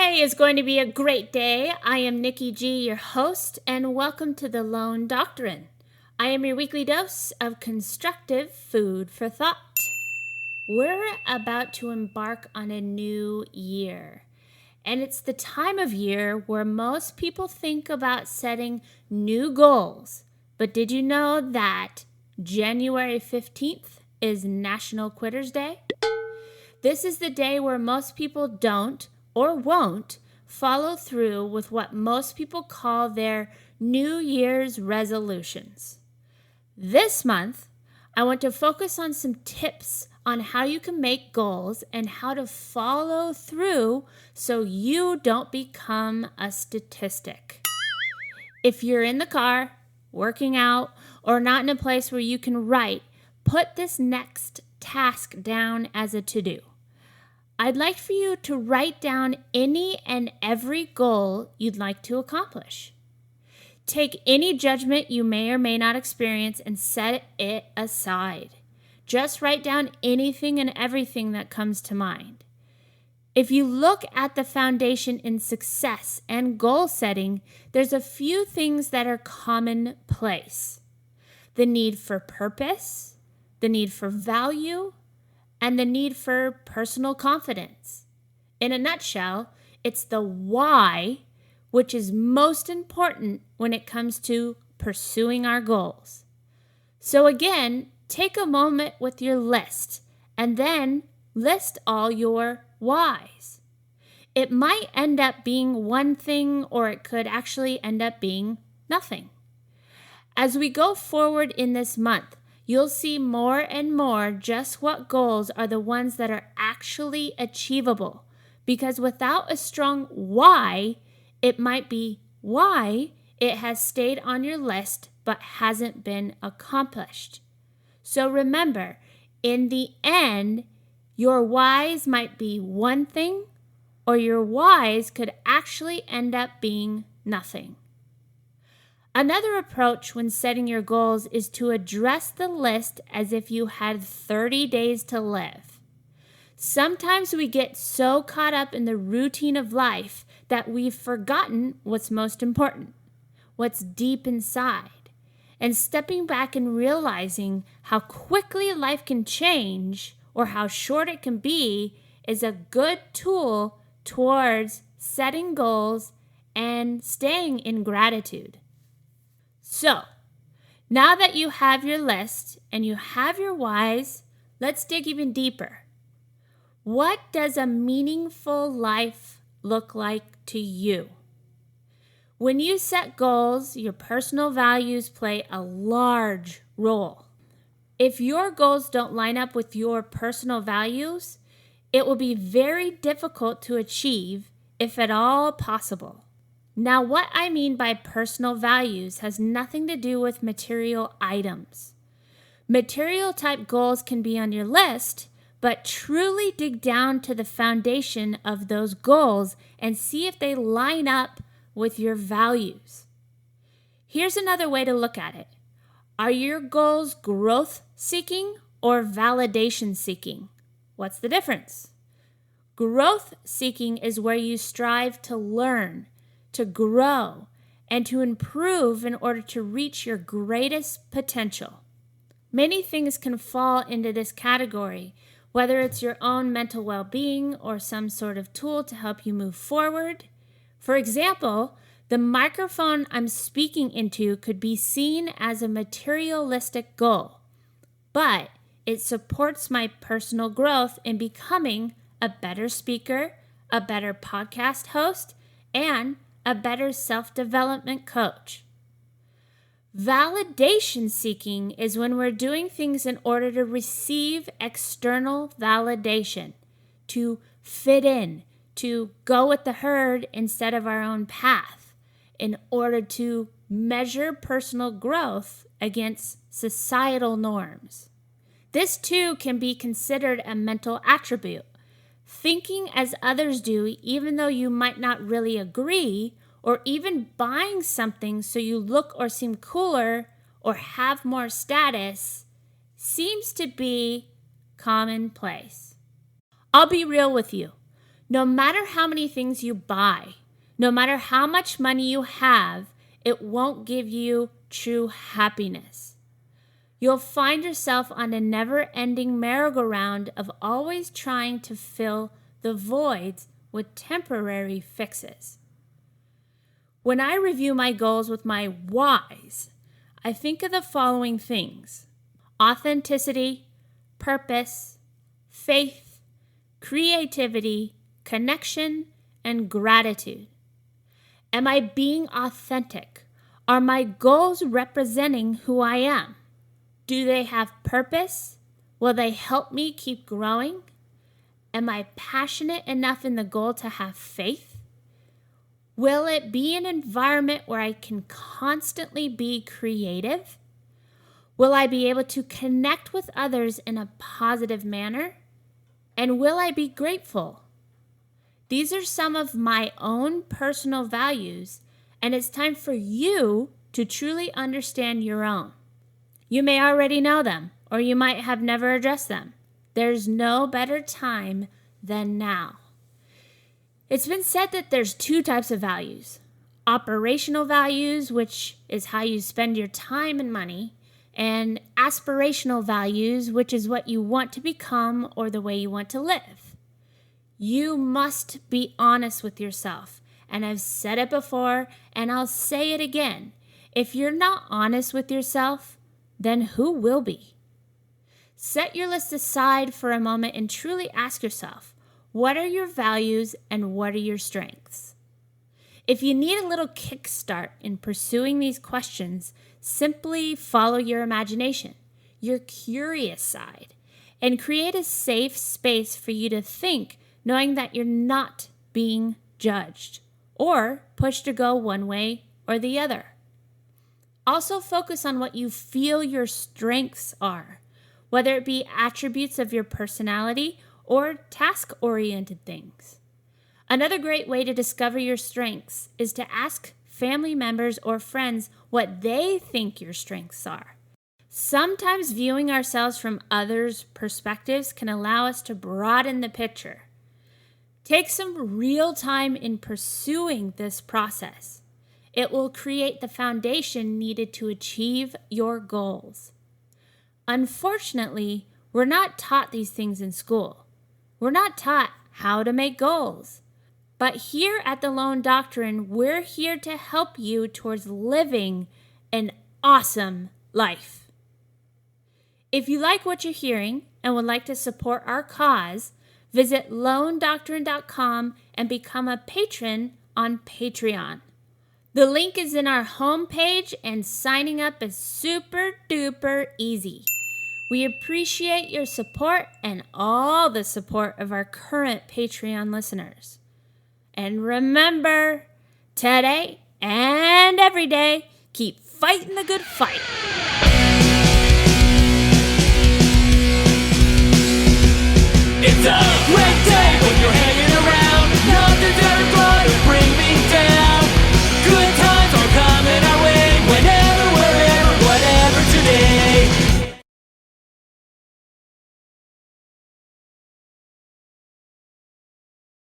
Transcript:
Today is going to be a great day. I am Nikki G, your host, and welcome to the Lone Doctrine. I am your weekly dose of constructive food for thought. We're about to embark on a new year, and it's the time of year where most people think about setting new goals. But did you know that January 15th is National Quitters Day? This is the day where most people don't or won't follow through with what most people call their New Year's resolutions. This month, I want to focus on some tips on how you can make goals and how to follow through so you don't become a statistic. If you're in the car, working out, or not in a place where you can write, put this next task down as a to-do. I'd like for you to write down any and every goal you'd like to accomplish. Take any judgment you may or may not experience and set it aside. Just write down anything and everything that comes to mind. If you look at the foundation in success and goal setting, there's a few things that are commonplace. The need for purpose, the need for value, and the need for personal confidence. In a nutshell, it's the why which is most important when it comes to pursuing our goals. So again, take a moment with your list and then list all your whys. It might end up being one thing, or it could actually end up being nothing. As we go forward in this month, you'll see more and more just what goals are the ones that are actually achievable. Because without a strong why, it might be why it has stayed on your list but hasn't been accomplished. So remember, in the end, your whys might be one thing, or your whys could actually end up being nothing. Another approach when setting your goals is to address the list as if you had 30 days to live. Sometimes we get so caught up in the routine of life that we've forgotten what's most important, what's deep inside. And stepping back and realizing how quickly life can change or how short it can be is a good tool towards setting goals and staying in gratitude. So, now that you have your list and you have your whys, let's dig even deeper. What does a meaningful life look like to you? When you set goals, your personal values play a large role. If your goals don't line up with your personal values, it will be very difficult to achieve, if at all possible. Now, what I mean by personal values has nothing to do with material items. Material type goals can be on your list, but truly dig down to the foundation of those goals and see if they line up with your values. Here's another way to look at it. Are your goals growth seeking or validation seeking? What's the difference? Growth seeking is where you strive to learn, to grow, and to improve in order to reach your greatest potential. Many things can fall into this category, whether it's your own mental well-being or some sort of tool to help you move forward. For example, the microphone I'm speaking into could be seen as a materialistic goal, but it supports my personal growth in becoming a better speaker, a better podcast host, and a better self-development coach. Validation seeking is when we're doing things in order to receive external validation, to fit in, to go with the herd instead of our own path, in order to measure personal growth against societal norms. This too can be considered a mental attribute. Thinking as others do, even though you might not really agree, or even buying something so you look or seem cooler or have more status, seems to be commonplace. I'll be real with you. No matter how many things you buy, no matter how much money you have, it won't give you true happiness. You'll find yourself on a never-ending merry-go-round of always trying to fill the voids with temporary fixes. When I review my goals with my whys, I think of the following things: authenticity, purpose, faith, creativity, connection, and gratitude. Am I being authentic? Are my goals representing who I am? Do they have purpose? Will they help me keep growing? Am I passionate enough in the goal to have faith? Will it be an environment where I can constantly be creative? Will I be able to connect with others in a positive manner? And will I be grateful? These are some of my own personal values, and it's time for you to truly understand your own. You may already know them, or you might have never addressed them. There's no better time than now. It's been said that there's two types of values: operational values, which is how you spend your time and money, and aspirational values, which is what you want to become or the way you want to live. You must be honest with yourself. And I've said it before, and I'll say it again. If you're not honest with yourself, then who will be? Set your list aside for a moment and truly ask yourself, what are your values and what are your strengths? If you need a little kickstart in pursuing these questions, simply follow your imagination, your curious side, and create a safe space for you to think, knowing that you're not being judged or pushed to go one way or the other. Also focus on what you feel your strengths are, whether it be attributes of your personality or task-oriented things. Another great way to discover your strengths is to ask family members or friends what they think your strengths are. Sometimes viewing ourselves from others' perspectives can allow us to broaden the picture. Take some real time in pursuing this process. It will create the foundation needed to achieve your goals. Unfortunately, we're not taught these things in school. We're not taught how to make goals. But here at the Lone Doctrine, we're here to help you towards living an awesome life. If you like what you're hearing and would like to support our cause, visit lonedoctrine.com and become a patron on Patreon. The link is in our homepage, and signing up is super duper easy. We appreciate your support and all the support of our current Patreon listeners. And remember, today and every day, keep fighting the good fight. It's a